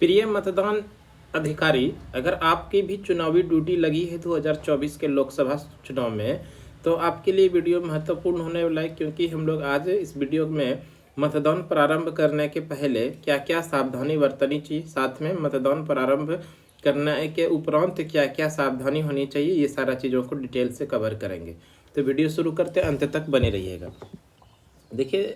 प्रिय मतदान अधिकारी, अगर आपकी भी चुनावी ड्यूटी लगी है 2024 के लोकसभा चुनाव में, तो आपके लिए वीडियो महत्वपूर्ण होने वाला है, क्योंकि हम लोग आज इस वीडियो में मतदान प्रारंभ करने के पहले क्या क्या सावधानी बरतनी चाहिए, साथ में मतदान प्रारंभ करने के उपरांत क्या क्या सावधानी होनी चाहिए, ये सारा चीज़ों को डिटेल से कवर करेंगे। तो वीडियो शुरू करते अंत तक बने रहिएगा। देखिए,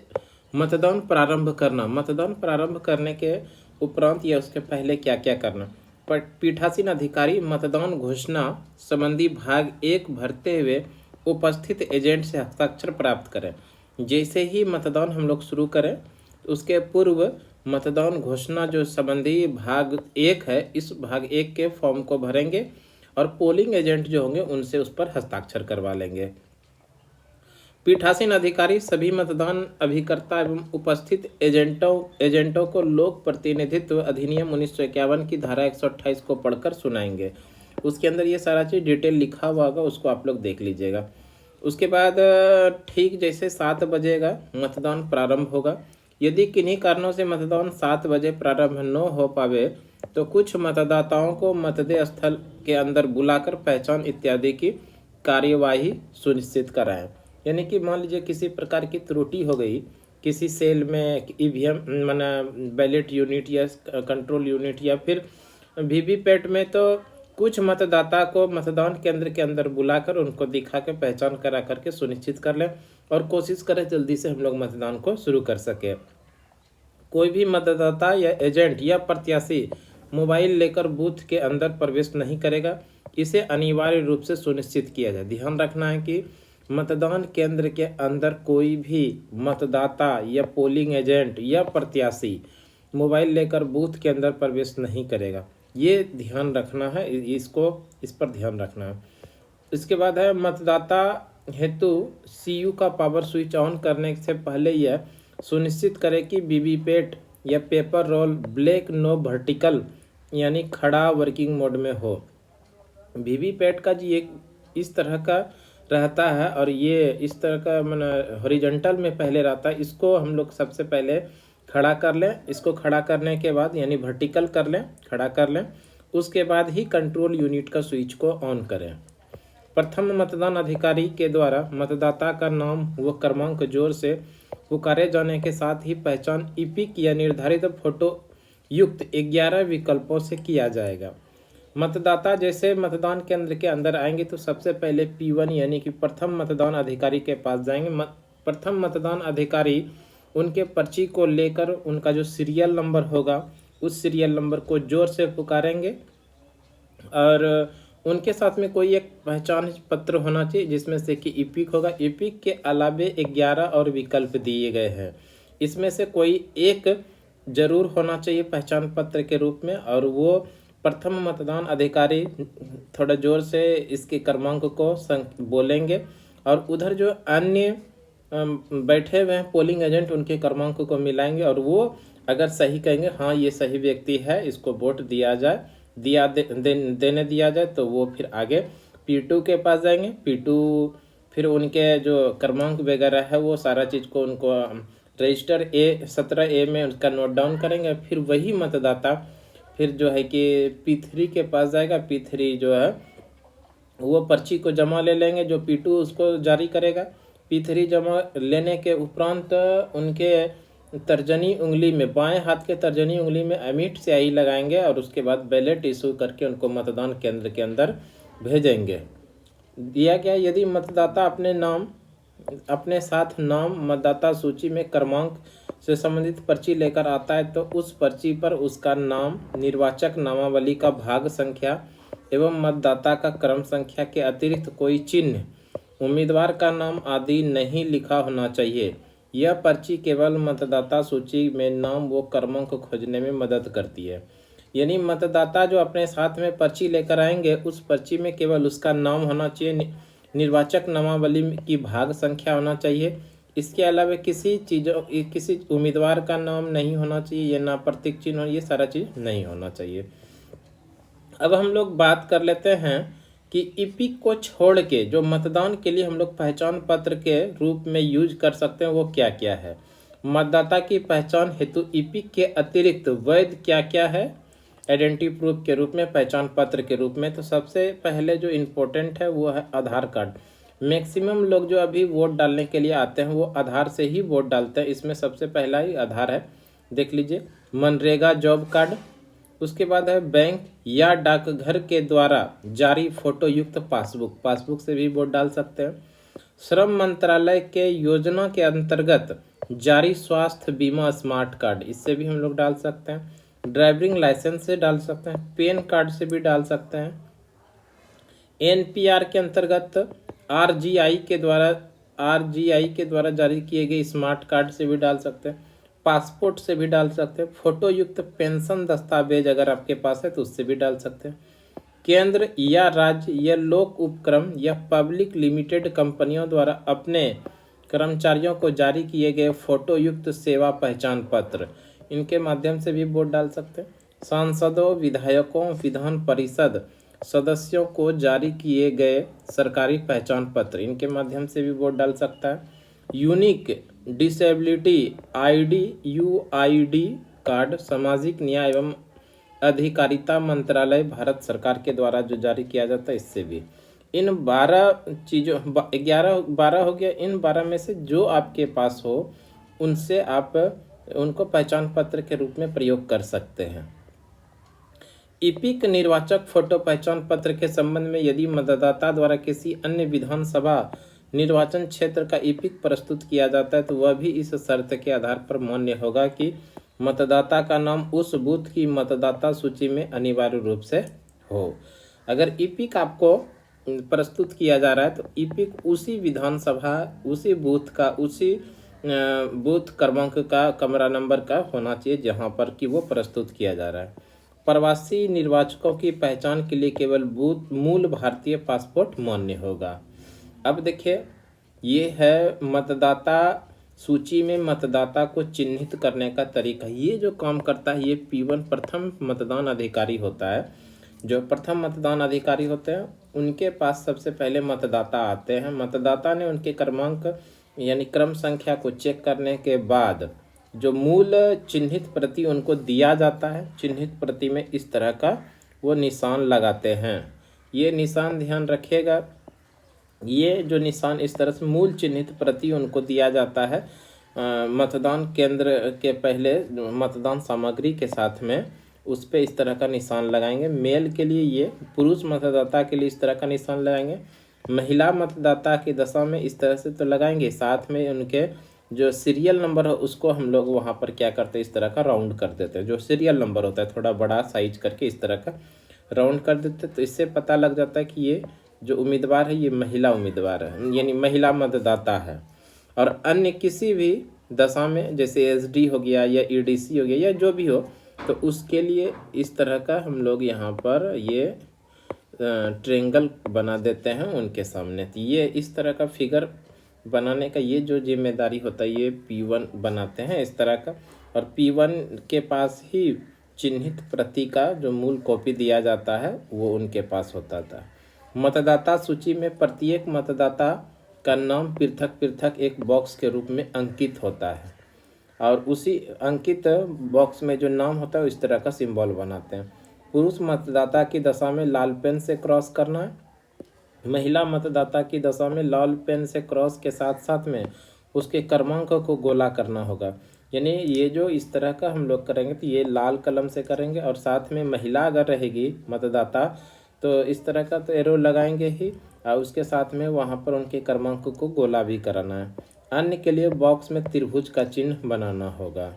मतदान प्रारंभ करने के उपरांत या उसके पहले क्या क्या करना। पर पीठासीन अधिकारी मतदान घोषणा संबंधी भाग 1 भरते हुए उपस्थित एजेंट से हस्ताक्षर प्राप्त करें। जैसे ही मतदान हम लोग शुरू करें, उसके पूर्व मतदान घोषणा जो संबंधी भाग 1 है, इस भाग 1 के फॉर्म को भरेंगे और पोलिंग एजेंट जो होंगे उनसे उस पर हस्ताक्षर करवा लेंगे। पीठासीन अधिकारी सभी मतदान अभिकर्ता एवं उपस्थित एजेंटों को लोक प्रतिनिधित्व अधिनियम 1951 की धारा 128 को पढ़कर सुनाएंगे। उसके अंदर ये सारा चीज़ डिटेल लिखा हुआ होगा, उसको आप लोग देख लीजिएगा। उसके बाद ठीक जैसे 7 बजेगा मतदान प्रारंभ होगा। यदि किन्हीं कारणों से मतदान 7 बजे प्रारंभ न हो पावे, तो कुछ मतदाताओं को मतदेय स्थल के अंदर बुलाकर पहचान इत्यादि की कार्यवाही सुनिश्चित कराएं। यानी कि मान लीजिए किसी प्रकार की त्रुटि हो गई किसी सेल में, ईवीएम माना बैलेट यूनिट या कंट्रोल यूनिट या फिर वीवीपैट में, तो कुछ मतदाता को मतदान केंद्र के अंदर बुलाकर उनको दिखा के पहचान करा करके सुनिश्चित कर लें और कोशिश करें जल्दी से हम लोग मतदान को शुरू कर सकें। कोई भी मतदाता या एजेंट या प्रत्याशी मोबाइल लेकर बूथ के अंदर प्रवेश नहीं करेगा। इसे अनिवार्य रूप से सुनिश्चित किया जाए। ध्यान रखना है कि मतदान केंद्र के अंदर कोई भी मतदाता या पोलिंग एजेंट या प्रत्याशी मोबाइल लेकर बूथ के अंदर प्रवेश नहीं करेगा। ये ध्यान रखना है, इस पर ध्यान रखना है। इसके बाद है मतदाता हेतु सीयू का पावर स्विच ऑन करने से पहले यह सुनिश्चित करें कि वीवीपैट या paper roll black no vertical यानी खड़ा वर्किंग मोड में हो। वीवीपैट का जी एक इस तरह का रहता है और ये इस तरह का माना हॉरिजॉन्टल में पहले रहता है। इसको हम लोग सबसे पहले खड़ा कर लें। इसको खड़ा करने के बाद यानी वर्टिकल कर लें, खड़ा कर लें। उसके बाद ही कंट्रोल यूनिट का स्विच को ऑन करें। प्रथम मतदान अधिकारी के द्वारा मतदाता का नाम व क्रमांक जोर से पुकारे जाने के साथ ही पहचान ईपिक या निर्धारित फोटो युक्त 11 विकल्पों से किया जाएगा। मतदाता जैसे मतदान केंद्र के अंदर आएंगे तो सबसे पहले P1 यानी कि प्रथम मतदान अधिकारी के पास जाएंगे। प्रथम मतदान अधिकारी उनके पर्ची को लेकर उनका जो सीरियल नंबर होगा उस सीरियल नंबर को जोर से पुकारेंगे और उनके साथ में कोई एक पहचान पत्र होना चाहिए जिसमें से कि ईपिक होगा। ईपिक के अलावे 11 और विकल्प दिए गए हैं, इसमें से कोई एक जरूर होना चाहिए पहचान पत्र के रूप में और वो प्रथम मतदान अधिकारी थोड़ा जोर से इसके क्रमांक को बोलेंगे और उधर जो अन्य बैठे हुए हैं पोलिंग एजेंट उनके क्रमांक को मिलाएंगे और वो अगर सही कहेंगे हाँ ये सही व्यक्ति है, इसको वोट दिया जाए, देने दिया जाए, तो वो फिर आगे P2 के पास जाएंगे। P2 फिर उनके जो क्रमांक वगैरह है वो सारा चीज़ को उनको रजिस्टर 17A में उसका नोट डाउन करेंगे। फिर वही मतदाता फिर जो है कि P3 के पास जाएगा। P3 जो है वो पर्ची को जमा ले लेंगे, जो P2 उसको जारी करेगा। P3 जमा लेने के उपरांत उनके तर्जनी उंगली में, बाएं हाथ के तर्जनी उंगली में अमिट स्याही लगाएंगे और उसके बाद बैलेट इशू करके उनको मतदान केंद्र के अंदर भेजेंगे। दिया गया यदि मतदाता अपने साथ नाम मतदाता सूची में क्रमांक से संबंधित पर्ची लेकर आता है तो उस पर्ची पर उसका नाम, निर्वाचक नामावली का भाग संख्या एवं मतदाता का क्रम संख्या के अतिरिक्त कोई चिन्ह, उम्मीदवार का नाम आदि नहीं लिखा होना चाहिए। यह पर्ची केवल मतदाता सूची में नाम व क्रमांक खोजने में मदद करती है। यानी मतदाता जो अपने साथ में पर्ची लेकर आएंगे उस पर्ची में केवल उसका नाम होना चाहिए, निर्वाचक नामावली की भाग संख्या होना चाहिए। इसके अलावा किसी उम्मीदवार का नाम नहीं होना चाहिए, ये ना प्रतीक चिन्ह, ये सारा चीज़ नहीं होना चाहिए। अब हम लोग बात कर लेते हैं कि ईपिक को छोड़ के जो मतदान के लिए हम लोग पहचान पत्र के रूप में यूज कर सकते हैं वो क्या क्या है। मतदाता की पहचान हेतु ईपिक के अतिरिक्त वैध क्या क्या है, आइडेंटिटी प्रूफ के रूप में, पहचान पत्र के रूप में। तो सबसे पहले जो इम्पोर्टेंट है वो है आधार कार्ड। मैक्सिमम लोग जो अभी वोट डालने के लिए आते हैं वो आधार से ही वोट डालते हैं। इसमें सबसे पहला ही आधार है, देख लीजिए। मनरेगा जॉब कार्ड, उसके बाद है बैंक या डाकघर के द्वारा जारी फोटो युक्त पासबुक, पासबुक से भी वोट डाल सकते हैं। श्रम मंत्रालय के योजना के अंतर्गत जारी स्वास्थ्य बीमा स्मार्ट कार्ड, इससे भी हम लोग डाल सकते हैं। ड्राइविंग लाइसेंस से डाल सकते हैं, पैन कार्ड से भी डाल सकते हैं। एनपीआर के अंतर्गत आरजीआई के द्वारा जारी किए गए स्मार्ट कार्ड से भी डाल सकते हैं। पासपोर्ट से भी डाल सकते हैं। फोटो युक्त पेंशन दस्तावेज अगर आपके पास है तो उससे भी डाल सकते हैं। केंद्र या राज्य या लोक उपक्रम या पब्लिक लिमिटेड कंपनियों द्वारा अपने कर्मचारियों को जारी किए गए फोटो युक्त सेवा पहचान पत्र, इनके माध्यम से भी वोट डाल सकते हैं। सांसदों, विधायकों, विधान परिषद सदस्यों को जारी किए गए सरकारी पहचान पत्र, इनके माध्यम से भी वोट डाल सकता है। Unique disability ID UID card सामाजिक न्याय एवं अधिकारिता मंत्रालय भारत सरकार के द्वारा जो जारी किया जाता है, इससे भी। इन 12 चीज़ों 12 हो गया। इन 12 में से जो आपके पास हो उनसे आप उनको पहचान पत्र के रूप में प्रयोग कर सकते हैं। ईपिक निर्वाचक फोटो पहचान पत्र के संबंध में यदि मतदाता द्वारा किसी अन्य विधानसभा निर्वाचन क्षेत्र का ईपिक प्रस्तुत किया जाता है तो वह भी इस शर्त के आधार पर मान्य होगा कि मतदाता का नाम उस बूथ की मतदाता सूची में अनिवार्य रूप से हो। अगर ईपिक आपको प्रस्तुत किया जा रहा है तो ईपिक उसी विधानसभा, उसी बूथ का, उसी बूथ क्रमांक का, कमरा नंबर का होना चाहिए जहां पर कि वो प्रस्तुत किया जा रहा है। प्रवासी निर्वाचकों की पहचान के लिए केवल मूल भारतीय पासपोर्ट मान्य होगा। अब देखिए, ये है मतदाता सूची में मतदाता को चिन्हित करने का तरीका। ये जो काम करता है ये P1 प्रथम मतदान अधिकारी होता है। जो प्रथम मतदान अधिकारी होते हैं उनके पास सबसे पहले मतदाता आते हैं। मतदाता ने उनके क्रमांक यानी क्रम संख्या को चेक करने के बाद जो मूल चिन्हित प्रति उनको दिया जाता है, चिन्हित प्रति में इस तरह का वो निशान लगाते हैं। ये निशान ध्यान रखिएगा, ये जो निशान इस तरह से मूल चिन्हित प्रति उनको दिया जाता है मतदान केंद्र के पहले मतदान सामग्री के साथ में, उस पर इस तरह का निशान लगाएंगे। मेल के लिए ये, पुरुष मतदाता के लिए इस तरह का निशान लगाएंगे। महिला मतदाता की दशा में इस तरह से तो लगाएंगे, साथ में उनके जो सीरियल नंबर है उसको हम लोग वहाँ पर क्या करते हैं, इस तरह का राउंड कर देते हैं। जो सीरियल नंबर होता है थोड़ा बड़ा साइज करके इस तरह का राउंड कर देते हैं। तो इससे पता लग जाता है कि ये जो उम्मीदवार है ये महिला उम्मीदवार है, यानी महिला मतदाता है। और अन्य किसी भी दशा में जैसे एसडी हो गया या ईडीसी हो गया या जो भी हो, तो उसके लिए इस तरह का हम लोग यहाँ पर ये ट्रेंगल बना देते हैं उनके सामने। तो ये इस तरह का फिगर बनाने का ये जो जिम्मेदारी होता है ये P1 बनाते हैं इस तरह का। और P1 के पास ही चिन्हित प्रति का जो मूल कॉपी दिया जाता है वो उनके पास होता था। मतदाता सूची में प्रत्येक मतदाता का नाम पृथक पृथक एक बॉक्स के रूप में अंकित होता है और उसी अंकित बॉक्स में जो नाम होता है इस तरह का सिंबल बनाते हैं। पुरुष मतदाता की दशा में लाल पेन से क्रॉस करना है, महिला मतदाता की दशा में लाल पेन से क्रॉस के साथ साथ में उसके क्रमांक को गोला करना होगा। यानी ये जो इस तरह का हम लोग करेंगे तो ये लाल कलम से करेंगे और साथ में महिला अगर रहेगी मतदाता तो इस तरह का तो एरो लगाएंगे ही और उसके साथ में वहाँ पर उनके क्रमांक को गोला भी कराना है। अन्य के लिए बॉक्स में त्रिभुज का चिन्ह बनाना होगा।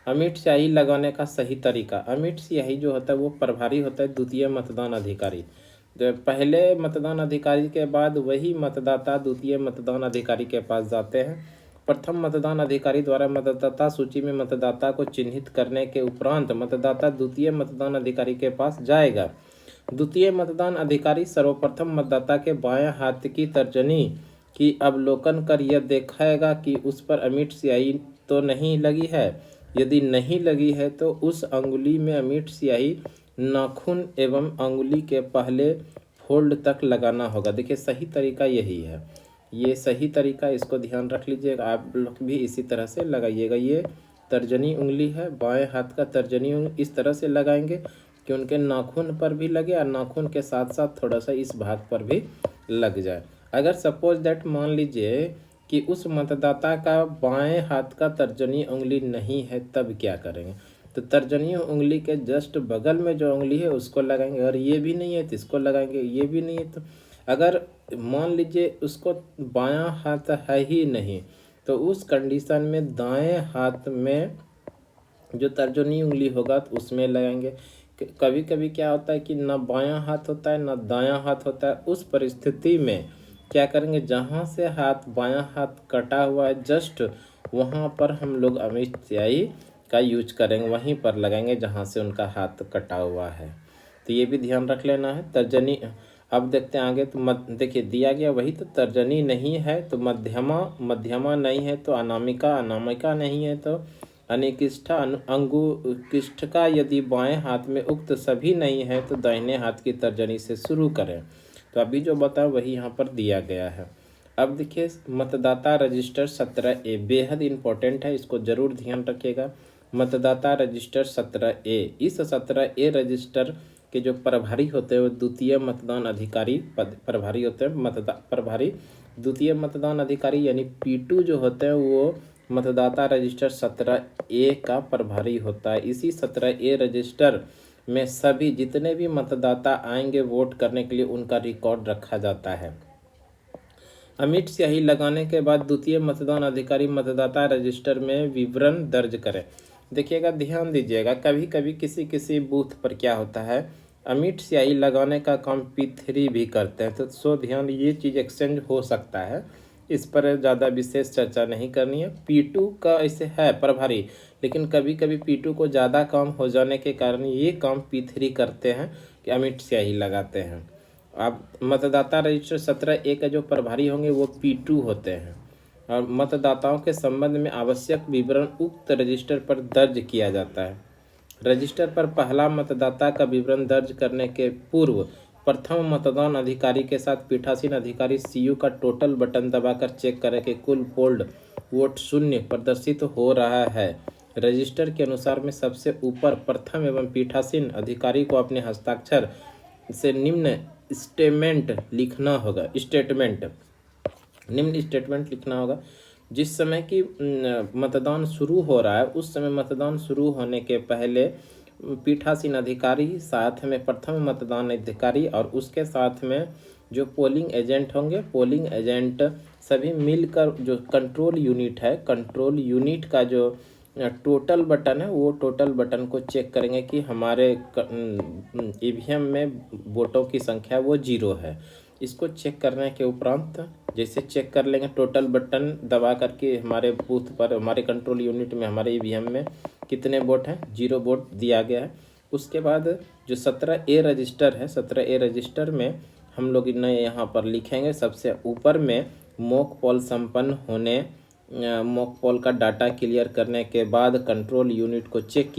अमिट स्याही लगाने का सही तरीका, अमिट स्याही जो होता है वो प्रभारी होता है द्वितीय मतदान अधिकारी। तो पहले मतदान अधिकारी के बाद वही मतदाता द्वितीय मतदान अधिकारी के पास जाते हैं। प्रथम मतदान अधिकारी द्वारा मतदाता सूची में मतदाता को चिन्हित करने के उपरांत मतदाता द्वितीय मतदान अधिकारी के पास जाएगा। द्वितीय मतदान अधिकारी सर्वप्रथम मतदाता के बाएं हाथ की तर्जनी की अवलोकन कर यह देखेगा कि उस पर अमिट स्याही तो नहीं लगी है। यदि नहीं लगी है तो उस अंगुली में अमिट स्याही नाखून एवं अंगुली के पहले फोल्ड तक लगाना होगा। देखिए सही तरीका यही है, ये सही तरीका, इसको ध्यान रख लीजिएगा। आप लोग भी इसी तरह से लगाइएगा। ये तर्जनी उंगली है, बाएं हाथ का तर्जनी उंगली इस तरह से लगाएंगे कि उनके नाखून पर भी लगे और नाखून के साथ साथ थोड़ा सा इस भाग पर भी लग जाए। अगर सपोज दैट मान लीजिए कि उस मतदाता का बाएं हाथ का तर्जनी उंगली नहीं है, तब क्या करेंगे? तो तर्जनी उंगली के जस्ट बगल में जो उंगली है उसको लगाएंगे, और ये भी नहीं है तो इसको लगाएंगे, ये भी नहीं है तो अगर मान लीजिए उसको बायां हाथ है ही नहीं, तो उस कंडीशन में दाएं हाथ में जो तर्जनी उंगली होगा तो उसमें लगाएंगे। कभी कभी क्या होता है कि ना बायां हाथ होता है ना दायां हाथ होता है, उस परिस्थिति में क्या करेंगे, जहाँ से हाथ बायां हाथ कटा हुआ है जस्ट वहाँ पर हम लोग अमिट स्याही का यूज करेंगे, वहीं पर लगाएंगे जहाँ से उनका हाथ कटा हुआ है। तो ये भी ध्यान रख लेना है। तर्जनी अब देखते हैं आगे, तो देखिए दिया गया वही, तो तर्जनी नहीं है तो मध्यमा, मध्यमा नहीं है तो अनामिका, अनामिका नहीं है तो अनिकिष्ठा, अंगुकिष्ठिका। यदि बाएं हाथ में उक्त सभी नहीं है तो दाहिने हाथ की तर्जनी से शुरू करें। तो अभी जो बताओ वही यहाँ पर दिया गया है। अब देखिए मतदाता रजिस्टर 17A बेहद इंपॉर्टेंट है, इसको जरूर ध्यान रखिएगा। मतदाता रजिस्टर 17A, इस 17A रजिस्टर के जो प्रभारी होते हैं वो द्वितीय मतदान अधिकारी प्रभारी होते हैं। प्रभारी द्वितीय मतदान अधिकारी यानी P2 जो होते हैं वो मतदाता रजिस्टर 17A का प्रभारी होता है। इसी 17A रजिस्टर में सभी जितने भी मतदाता आएंगे वोट करने के लिए उनका रिकॉर्ड रखा जाता है। अमिट स्याही लगाने के बाद द्वितीय मतदान अधिकारी मतदाता रजिस्टर में विवरण दर्ज करें। देखिएगा, ध्यान दीजिएगा, कभी कभी किसी किसी बूथ पर क्या होता है, अमिट स्याही लगाने का काम P3 भी करते हैं, तो सो ध्यान, ये चीज़ एक्सचेंज हो सकता है, इस पर ज़्यादा विशेष चर्चा नहीं करनी है। P2 का ऐसे है प्रभारी, लेकिन कभी कभी P2 को ज़्यादा काम हो जाने के कारण ये काम P3 करते हैं कि अमिट स्याही लगाते हैं। अब मतदाता रजिस्टर 17A का जो प्रभारी होंगे वो P2 होते हैं, और मतदाताओं के संबंध में आवश्यक विवरण उक्त रजिस्टर पर दर्ज किया जाता है। रजिस्टर पर पहला मतदाता का विवरण दर्ज करने के पूर्व प्रथम मतदान अधिकारी के साथ पीठासीन अधिकारी CU का टोटल बटन दबाकर चेक करें कि कुल पोल्ड वोट शून्य प्रदर्शित हो रहा है। रजिस्टर के अनुसार में सबसे ऊपर प्रथम एवं पीठासीन अधिकारी को अपने हस्ताक्षर से निम्न स्टेटमेंट लिखना होगा। निम्न स्टेटमेंट लिखना होगा। जिस समय की मतदान शुरू हो रहा है उस समय मतदान शुरू होने के पहले पीठासीन अधिकारी, साथ में प्रथम मतदान अधिकारी और उसके साथ में जो पोलिंग एजेंट होंगे, पोलिंग एजेंट सभी मिलकर जो कंट्रोल यूनिट है, कंट्रोल यूनिट का जो टोटल बटन है वो टोटल बटन को चेक करेंगे कि हमारे ईवीएम में वोटों की संख्या वो 0 है। इसको चेक करने के उपरांत जैसे चेक कर लेंगे टोटल बटन दबा करके हमारे बूथ पर, हमारे कंट्रोल यूनिट में, हमारे ईवीएम में कितने वोट हैं, 0 वोट दिया गया है। उसके बाद जो 17A रजिस्टर है, 17A रजिस्टर में हम लोग नए यहाँ पर लिखेंगे सबसे ऊपर में मॉक पोल संपन्न होने, मॉक पोल का डाटा क्लियर करने के बाद कंट्रोल यूनिट को चेक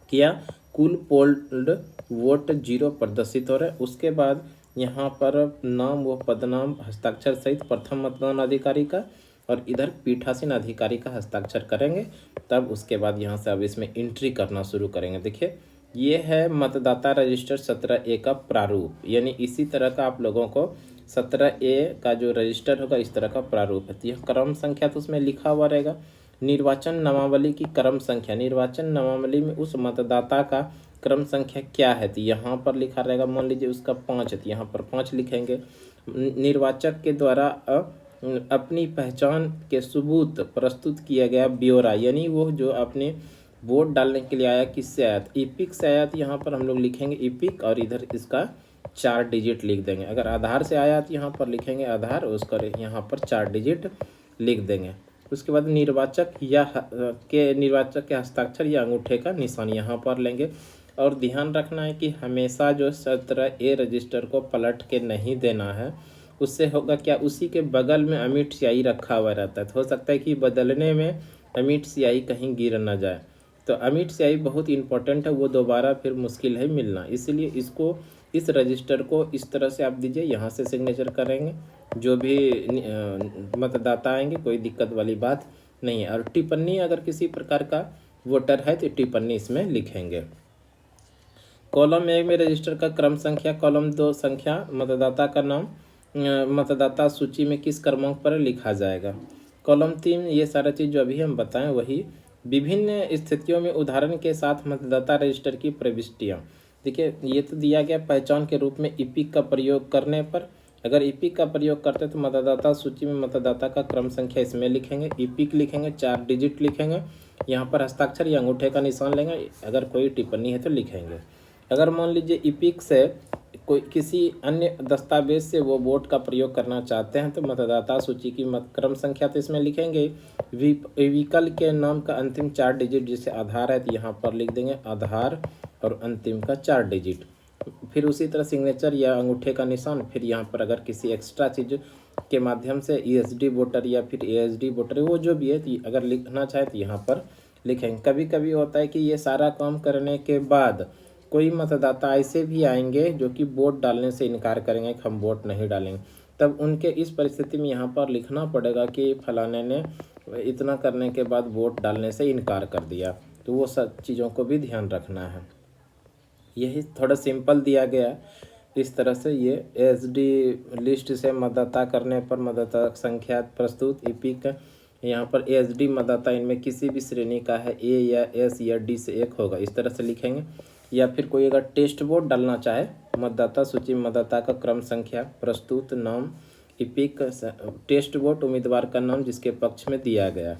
किया कुल पोल्ड वोट 0 प्रदर्शित हो रहा है। उसके बाद यहाँ पर नाम व पदनाम हस्ताक्षर सहित प्रथम मतदान अधिकारी का और इधर पीठासीन अधिकारी का हस्ताक्षर करेंगे। तब उसके बाद यहाँ से अब इसमें एंट्री करना शुरू करेंगे। देखिए ये है मतदाता रजिस्टर 17A का प्रारूप, यानी इसी तरह का आप लोगों को 17A का जो रजिस्टर होगा इस तरह का प्रारूप है। तो यह क्रम संख्या तो उसमें लिखा हुआ रहेगा। निर्वाचन नामावली की क्रम संख्या, निर्वाचन नामावली में उस मतदाता का क्रम संख्या क्या है तो यहाँ पर लिखा रहेगा। मान लीजिए उसका 5 है तो यहाँ पर 5 लिखेंगे। निर्वाचक के द्वारा अपनी पहचान के सबूत प्रस्तुत किया गया ब्यौरा, यानी वो जो अपने वोट डालने के लिए आया किससे आया, ईपिक से आया तो यहाँ पर हम लोग लिखेंगे ईपिक और इधर इसका 4 डिजिट लिख देंगे। अगर आधार से आया तो यहाँ पर लिखेंगे आधार, उसका यहाँ पर 4 डिजिट लिख देंगे। उसके बाद निर्वाचक के हस्ताक्षर या अंगूठे का निशान यहाँ पर लेंगे। और ध्यान रखना है कि हमेशा जो 17A रजिस्टर को पलट के नहीं देना है, उससे होगा क्या, उसी के बगल में अमिट स्याही रखा हुआ रहता है, तो हो सकता है कि बदलने में अमिट स्याही कहीं गिर न जाए। तो अमिट स्याही बहुत इंपॉर्टेंट है, वो दोबारा फिर मुश्किल है मिलना, इसलिए इसको, इस रजिस्टर को इस तरह से आप दीजिए, यहाँ से सिग्नेचर करेंगे। जो भी मतदाता आएंगे कोई दिक्कत वाली बात नहीं है। और टिप्पणी अगर किसी प्रकार का वोटर है तो टिप्पणी इसमें लिखेंगे। कॉलम 1 में रजिस्टर का क्रम संख्या, कॉलम 2 संख्या, मतदाता का नाम मतदाता सूची में किस क्रमांक पर लिखा जाएगा। कॉलम 3 ये सारा चीज़ जो अभी हम बताएं वही। विभिन्न स्थितियों में उदाहरण के साथ मतदाता रजिस्टर की प्रविष्टियाँ। देखिए ये तो दिया गया पहचान के रूप में ईपिक का प्रयोग करने पर। अगर ईपिक का प्रयोग करते तो मतदाता सूची में मतदाता का क्रम संख्या इसमें लिखेंगे, ईपिक लिखेंगे, 4 डिजिट लिखेंगे, यहाँ पर हस्ताक्षर या अंगूठे का निशान लेंगे, अगर कोई टिप्पणी है तो लिखेंगे। अगर मान लीजिए ईपिक से कोई किसी अन्य दस्तावेज से वो वोट का प्रयोग करना चाहते हैं तो मतदाता सूची की क्रम संख्या तो इसमें लिखेंगे। व्हीकल के नाम का अंतिम 4 डिजिट, जैसे आधार है तो यहाँ पर लिख देंगे आधार और अंतिम का 4 डिजिट। फिर उसी तरह सिग्नेचर या अंगूठे का निशान। फिर यहाँ पर अगर किसी एक्स्ट्रा चीज़ के माध्यम से ईएसडी वोटर या फिर एएसडी वोटर वो जो भी है तो अगर लिखना चाहे तो यहाँ पर लिखेंगे। कभी कभी होता है कि ये सारा काम करने के बाद कोई मतदाता ऐसे भी आएंगे जो कि वोट डालने से इनकार करेंगे कि हम वोट नहीं डालेंगे, तब उनके इस परिस्थिति में यहाँ पर लिखना पड़ेगा कि फलाने ने इतना करने के बाद वोट डालने से इनकार कर दिया। तो वो सब चीज़ों को भी ध्यान रखना है। यही थोड़ा सिंपल दिया गया इस तरह से। ये एसडी लिस्ट से मतदाता करने पर मतदाता संख्या प्रस्तुत ईपिक, यहाँ पर एसडी मतदाता इनमें किसी भी श्रेणी का है, ए या एस या डी से एक होगा, इस तरह से लिखेंगे। या फिर कोई अगर टेस्ट वोट डालना चाहे, मतदाता सूची में मतदाता का क्रम संख्या प्रस्तुत नाम ईपिक टेस्ट वोट उम्मीदवार का नाम जिसके पक्ष में दिया गया।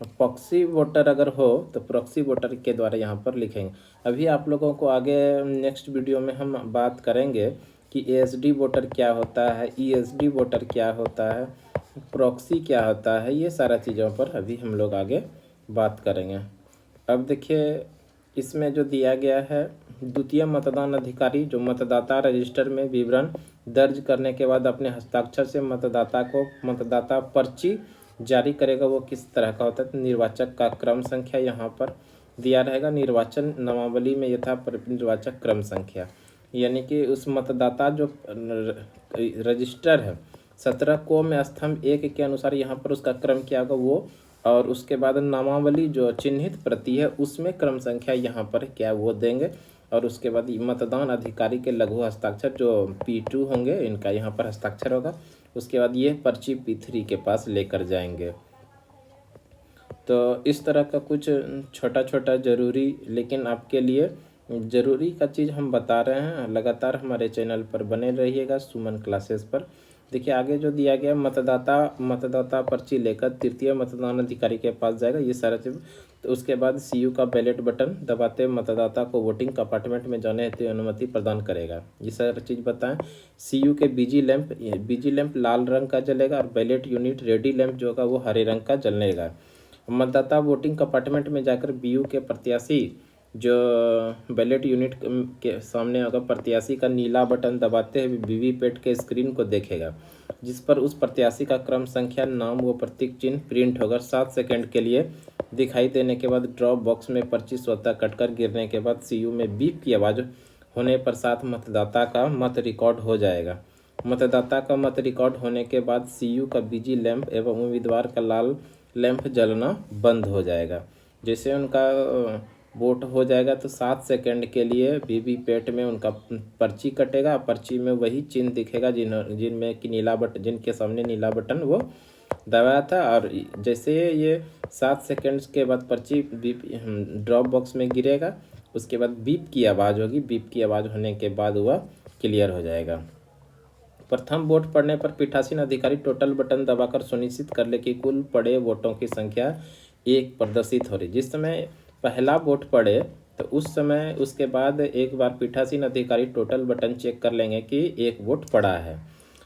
प्रॉक्सी वोटर अगर हो तो प्रॉक्सी वोटर के द्वारा यहाँ पर लिखेंगे। अभी आप लोगों को आगे नेक्स्ट वीडियो में हम बात करेंगे कि एएसडी वोटर क्या होता है, ईएसडी वोटर क्या होता है, प्रॉक्सी क्या होता है, ये सारा चीज़ों पर अभी हम लोग आगे बात करेंगे। अब देखिए इसमें जो दिया गया है, द्वितीय मतदान अधिकारी जो मतदाता रजिस्टर में विवरण दर्ज करने के बाद अपने हस्ताक्षर से मतदाता को मतदाता पर्ची जारी करेगा, वो किस तरह का होता है। तो निर्वाचक का क्रम संख्या यहाँ पर दिया रहेगा। निर्वाचन नामावली में यथा निर्वाचक क्रम संख्या, यानी कि उस मतदाता जो रजिस्टर है 17 को में स्तंभ 1 के अनुसार यहाँ पर उसका क्रम क्या होगा वो, और उसके बाद नामावली जो चिन्हित प्रति है उसमें क्रम संख्या यहाँ पर क्या वो देंगे। और उसके बाद मतदान अधिकारी के लघु हस्ताक्षर जो P2 होंगे इनका यहाँ पर हस्ताक्षर होगा। उसके बाद ये पर्ची P3 के पास लेकर जाएंगे। तो इस तरह का कुछ छोटा छोटा ज़रूरी लेकिन आपके लिए ज़रूरी का चीज़ हम बता रहे हैं। लगातार हमारे चैनल पर बने रहिएगा सुमन क्लासेस पर। देखिए आगे जो दिया गया, मतदाता पर्ची लेकर तृतीय मतदान अधिकारी के पास जाएगा, ये सारा चीज़। तो उसके बाद सीयू का बैलेट बटन दबाते मतदाता को वोटिंग कंपार्टमेंट में जाने हेतु अनुमति प्रदान करेगा, ये सारा चीज़ बताएं। सीयू के बीजी लैंप लाल रंग का जलेगा और बैलेट यूनिट रेडी लैंप जो होगा वो हरे रंग का जलेगा। मतदाता वोटिंग कंपार्टमेंट में जाकर बीयू के प्रत्याशी जो बैलेट यूनिट के सामने होगा प्रत्याशी का नीला बटन दबाते हुए वीवीपैट के स्क्रीन को देखेगा, जिस पर उस प्रत्याशी का क्रम संख्या नाम व प्रतीक चिन्ह प्रिंट होगा। 7 सेकंड के लिए दिखाई देने के बाद ड्रॉप बॉक्स में पर्ची स्वतः कटकर गिरने के बाद सीयू में बीप की आवाज़ होने पर साथ मतदाता का मत रिकॉर्ड हो जाएगा। मतदाता का मत रिकॉर्ड होने के बाद सीयू का बीजी लैंप एवं उम्मीदवार का लाल लैंप जलना बंद हो जाएगा। जैसे उनका वोट हो जाएगा तो 7 सेकंड के लिए वीवीपैट में उनका पर्ची कटेगा। पर्ची में वही चिन्ह दिखेगा जिनमें कि जिनके सामने नीला बटन वो दबाया था। और जैसे ये 7 सेकंड्स के बाद पर्ची बीप ड्रॉप बॉक्स में गिरेगा, उसके बाद बीप की आवाज़ होगी। बीप की आवाज़ होने के बाद वह क्लियर हो जाएगा। प्रथम वोट पड़ने पर पीठासीन अधिकारी टोटल बटन दबाकर सुनिश्चित कर ले कि कुल पड़े वोटों की संख्या 1 प्रदर्शित हो रही। जिस समय पहला वोट पड़े तो उस समय उसके बाद एक बार पीठासीन अधिकारी टोटल बटन चेक कर लेंगे कि 1 वोट पड़ा है।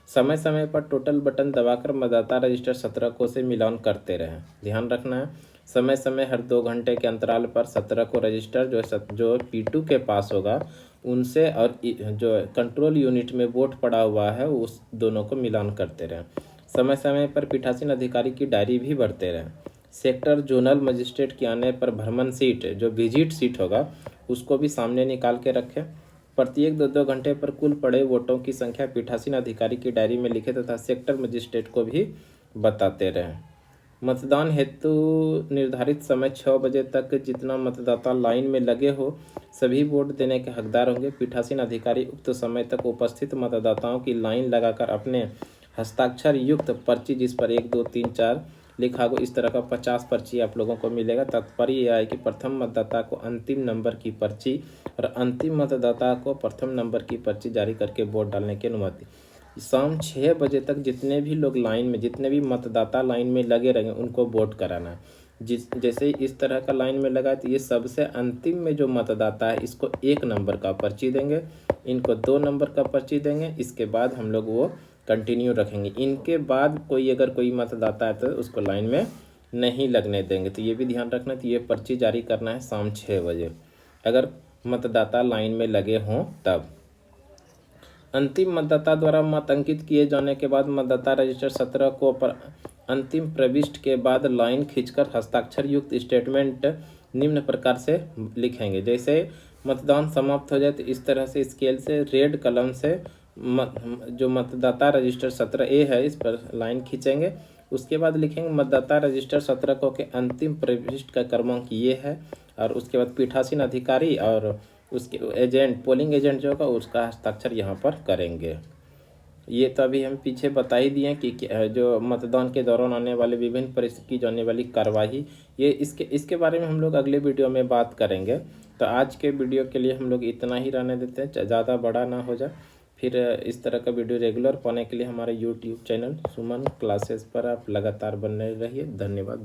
समय समय पर टोटल बटन दबाकर मतदाता रजिस्टर 17 को से मिलान करते रहें। ध्यान रखना है समय समय हर 2 घंटे के अंतराल पर 17 को रजिस्टर जो P2 के पास होगा उनसे और जो कंट्रोल यूनिट में वोट पड़ा हुआ है उस दोनों को मिलान करते रहें। समय समय पर पीठासीन अधिकारी की डायरी भी भरते रहें। सेक्टर जोनल मजिस्ट्रेट के आने पर भ्रमण सीट जो विजिट सीट होगा उसको भी सामने निकाल के रखें। प्रत्येक 2-2 घंटे पर कुल पड़े वोटों की संख्या पीठासीन अधिकारी की डायरी में लिखे तथा सेक्टर मजिस्ट्रेट को भी बताते रहें। मतदान हेतु निर्धारित समय 6 बजे तक जितना मतदाता लाइन में लगे हो सभी वोट देने के हकदार होंगे। पीठासीन अधिकारी उक्त समय तक उपस्थित मतदाताओं की लाइन लगाकर अपने हस्ताक्षर युक्त पर्ची, जिस पर 1 2 3 4 लिखा हो, इस तरह का 50 पर्ची आप लोगों को मिलेगा। तात्पर्य यह है कि प्रथम मतदाता को अंतिम नंबर की पर्ची और अंतिम मतदाता को प्रथम नंबर की पर्ची जारी करके वोट डालने की अनुमति। शाम 6 बजे तक जितने भी लोग लाइन में, जितने भी मतदाता लाइन में लगे रहेंगे उनको वोट कराना है। जैसे इस तरह का लाइन में लगा है तो ये सबसे अंतिम में जो मतदाता है इसको 1 नंबर का पर्ची देंगे, इनको 2 नंबर का पर्ची देंगे। इसके बाद हम लोग वो कंटिन्यू रखेंगे। इनके बाद अगर कोई मतदाता है तो उसको लाइन में नहीं लगने देंगे। तो ये भी ध्यान रखना। तो ये पर्ची जारी करना है शाम 6 बजे अगर मतदाता लाइन में लगे हों तब। अंतिम मतदाता द्वारा मत अंकित किए जाने के बाद मतदाता रजिस्टर 17 को अंतिम प्रविष्ट के बाद लाइन खींचकर हस्ताक्षर युक्त स्टेटमेंट निम्न प्रकार से लिखेंगे। जैसे मतदान समाप्त हो जाए तो इस तरह से स्केल से रेड कलम से जो मतदाता रजिस्टर 17A है इस पर लाइन खींचेंगे। उसके बाद लिखेंगे मतदाता रजिस्टर 17 को के अंतिम प्रविष्ट का क्रमांक ये है, और उसके बाद पीठासीन अधिकारी और उसके एजेंट, पोलिंग एजेंट जो होगा उसका हस्ताक्षर यहाँ पर करेंगे। ये तो अभी हम पीछे बता ही दिए कि जो मतदान के दौरान आने वाले विभिन्न परिस्थिति की जाने वाली कार्यवाही, ये इसके बारे में हम लोग अगले वीडियो में बात करेंगे। तो आज के वीडियो के लिए हम लोग इतना ही रहने देते हैं, ज़्यादा बड़ा ना हो जाए। फिर इस तरह का वीडियो रेगुलर पाने के लिए हमारे यूट्यूब चैनल सुमन क्लासेस पर आप लगातार बने रहिए। धन्यवाद।